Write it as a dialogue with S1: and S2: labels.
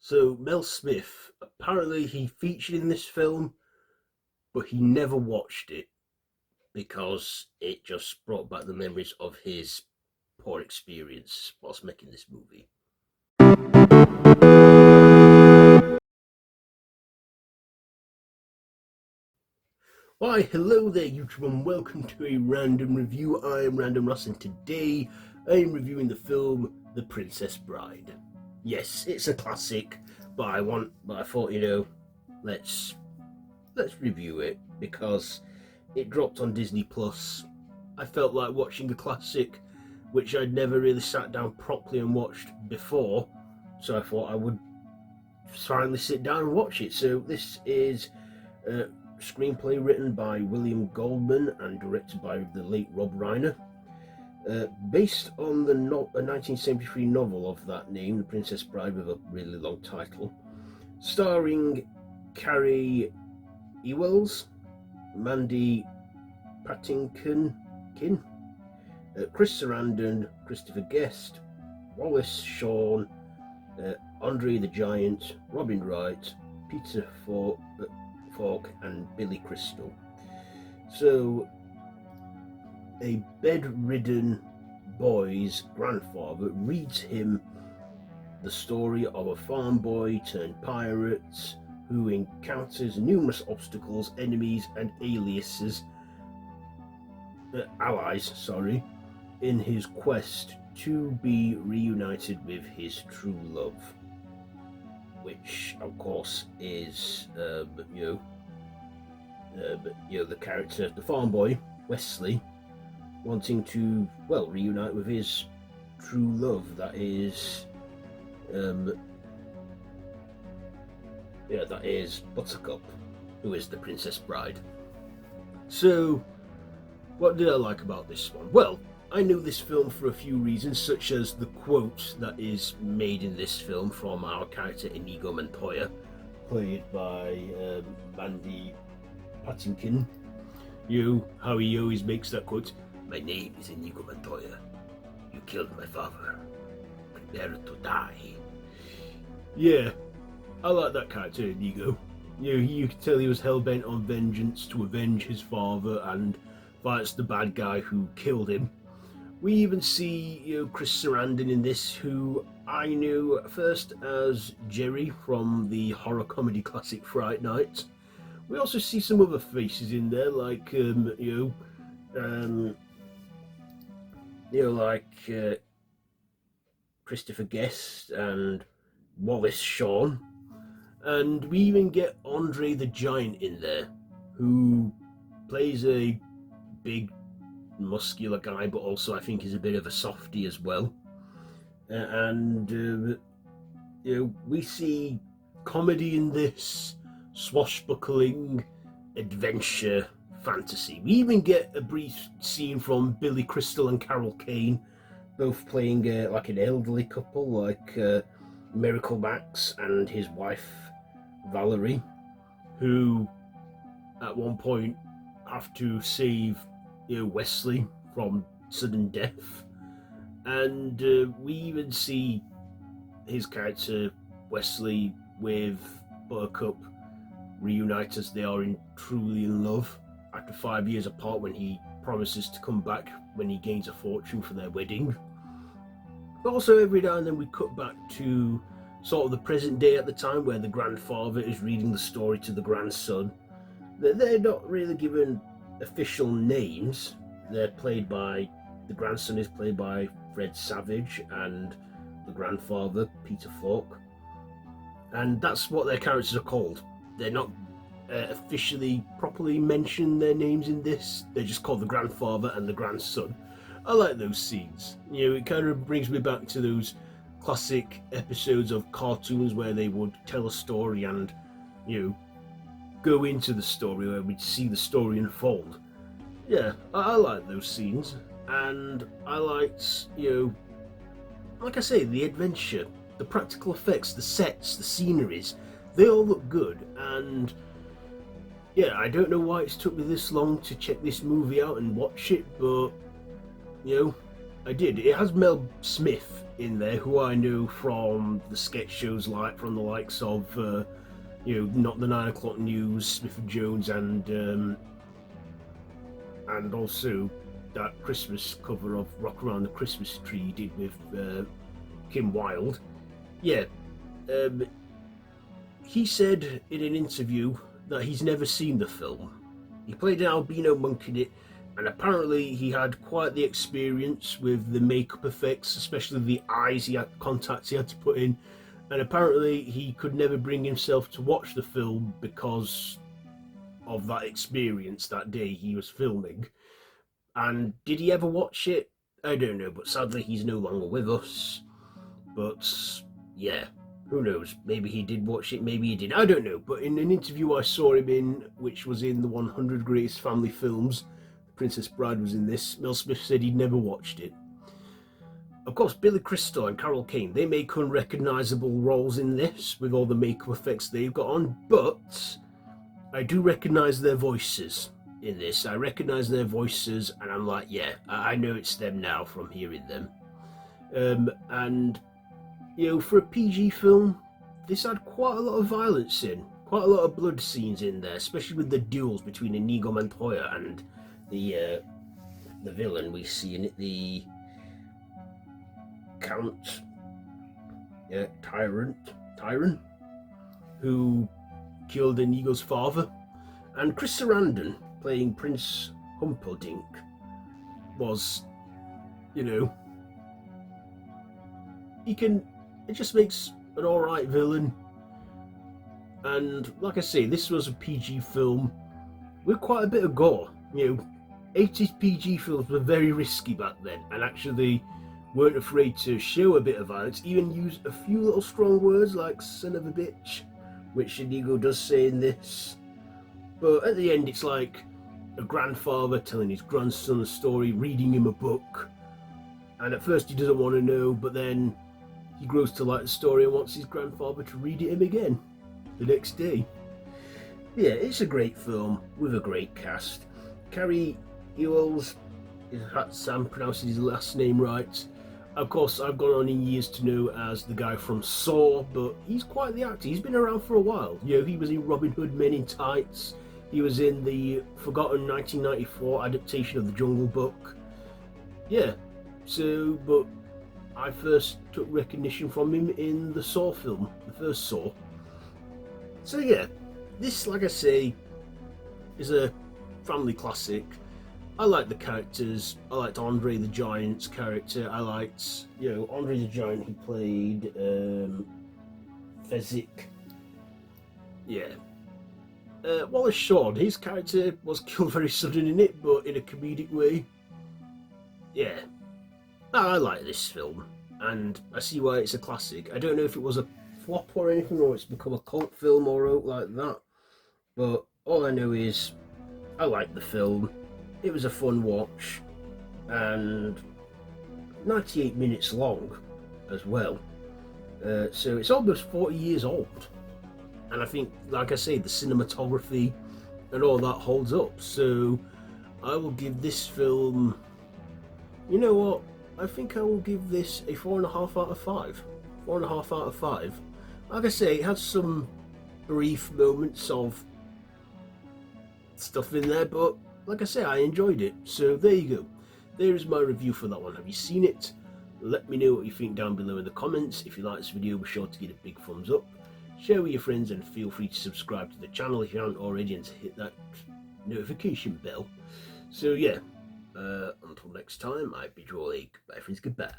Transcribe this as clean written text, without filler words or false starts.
S1: So Mel Smith, apparently he featured in this film, but he never watched it because it just brought back the memories of his poor experience whilst making this movie. Why, hello there YouTube and welcome to a random review. I am Random Ross and today I am reviewing the film The Princess Bride. Yes, it's a classic, but I thought, let's review it because it dropped on Disney Plus. I felt like watching a classic which I'd never really sat down properly and watched before, so I thought I would finally sit down and watch it. So this is a screenplay written by William Goldman and directed by the late Rob Reiner, based on the 1973 novel of that name, The Princess Bride, with a really long title, starring Cary Elwes, Mandy Patinkin, Chris Sarandon, Christopher Guest, Wallace Shawn, Andre the Giant, Robin Wright, Peter Falk, and Billy Crystal. So, a bedridden boy's grandfather reads him the story of a farm boy turned pirate who encounters numerous obstacles, enemies, and allies, in his quest to be reunited with his true love, which, of course, is the character, the farm boy Wesley, wanting to reunite with his true love. That is Buttercup, who is the Princess Bride. So, what did I like about this one? Well, I knew this film for a few reasons, such as the quote that is made in this film from our character Inigo Montoya, played by Mandy Patinkin. How he always makes that quote, "My name is Inigo Montoya. You killed my father. Prepare to die." Yeah, I like that character, Inigo. You could tell he was hell-bent on vengeance to avenge his father and fights the bad guy who killed him. We even see, Chris Sarandon in this, who I knew first as Jerry from the horror comedy classic Fright Night. We also see some other faces in there, like Christopher Guest and Wallace Shawn, and we even get Andre the Giant in there, who plays a big muscular guy, but also I think is a bit of a softie as well. We see comedy in this, swashbuckling adventure fantasy. We even get a brief scene from Billy Crystal and Carol Kane, both playing like an elderly couple, like Miracle Max and his wife Valerie, who at one point have to save Wesley from sudden death. And we even see his character Wesley with Buttercup reunite as they are truly in love after 5 years apart, when he promises to come back when he gains a fortune for their wedding. But also every now and then we cut back to sort of the present day at the time, where the grandfather is reading the story to the grandson. They're not really given official names. The grandson is played by Fred Savage, and the grandfather, Peter Falk. And that's what their characters are called. They're not officially properly mentioned their names in this. They're just called the grandfather and the grandson. I like those scenes. It kind of brings me back to those classic episodes of cartoons where they would tell a story and, go into the story, where we'd see the story unfold. Yeah, I like those scenes. And I liked, like I say, the adventure, the practical effects, the sets, the sceneries. They all look good. And yeah, I don't know why it's took me this long to check this movie out and watch it, but I did. It has Mel Smith in there, who I know from the sketch shows, like from the likes of, not the 9 o'clock news, Smith and Jones, and also that Christmas cover of Rock Around the Christmas Tree he did with Kim Wilde. Yeah, he said in an interview that he's never seen the film. He played an albino monk in it, and apparently he had quite the experience with the makeup effects, especially the eyes contacts he had to put in, and apparently he could never bring himself to watch the film because of that experience that day he was filming. And did he ever watch it? I don't know, but sadly he's no longer with us. But yeah, who knows? Maybe he did watch it, maybe he didn't. I don't know. But in an interview I saw him in, which was in the 100 Greatest Family Films, The Princess Bride was in this, Mel Smith said he'd never watched it. Of course, Billy Crystal and Carol Kane, they make unrecognisable roles in this with all the makeup effects they've got on, but I do recognise their voices in this. I recognise their voices, and I'm like, yeah, I know it's them now from hearing them. And for a PG film, this had quite a lot of violence in, quite a lot of blood scenes in there, especially with the duels between Inigo Montoya and the villain we see in it, the Count Tyron, who killed Inigo's father. And Chris Sarandon playing Prince Humperdinck was, it just makes an alright villain. And like I say, this was a PG film with quite a bit of gore. 80s PG films were very risky back then, and actually weren't afraid to show a bit of violence, even use a few little strong words like son of a bitch, which Inigo does say in this. But at the end, it's like a grandfather telling his grandson a story, reading him a book. And at first he doesn't want to know, but then he grows to like the story and wants his grandfather to read it him again the next day. Yeah, it's a great film with a great cast. Cary Elwes, if I'm pronouncing his last name right. Of course, I've gone on in years to know as the guy from Saw, but he's quite the actor. He's been around for a while. He was in Robin Hood Men in Tights. He was in the forgotten 1994 adaptation of The Jungle Book. Yeah, but I first took recognition from him in the Saw film, the first Saw. So yeah, this, like I say, is a family classic. I liked the characters. I liked Andre the Giant's character. I liked, Andre the Giant, who played Fezzik. Yeah. Wallace Shawn, his character was killed very sudden in it, but in a comedic way. Yeah. I like this film, and I see why it's a classic. I don't know if it was a flop or anything, or it's become a cult film or out like that, but all I know is I like the film. It was a fun watch, and 98 minutes long as well. So it's almost 40 years old. And I think, like I say, the cinematography and all that holds up. So I will give this film, you know what? I think I will give this a 4.5 out of 5. 4.5 out of 5. Like I say, it has some brief moments of stuff in there, but like I say, I enjoyed it. So there you go. There is my review for that one. Have you seen it? Let me know what you think down below in the comments. If you like this video, be sure to give it a big thumbs up. Share with your friends, and feel free to subscribe to the channel if you haven't already, and to hit that notification bell. So yeah, until next time, I bid you all a goodbye, friends, goodbye.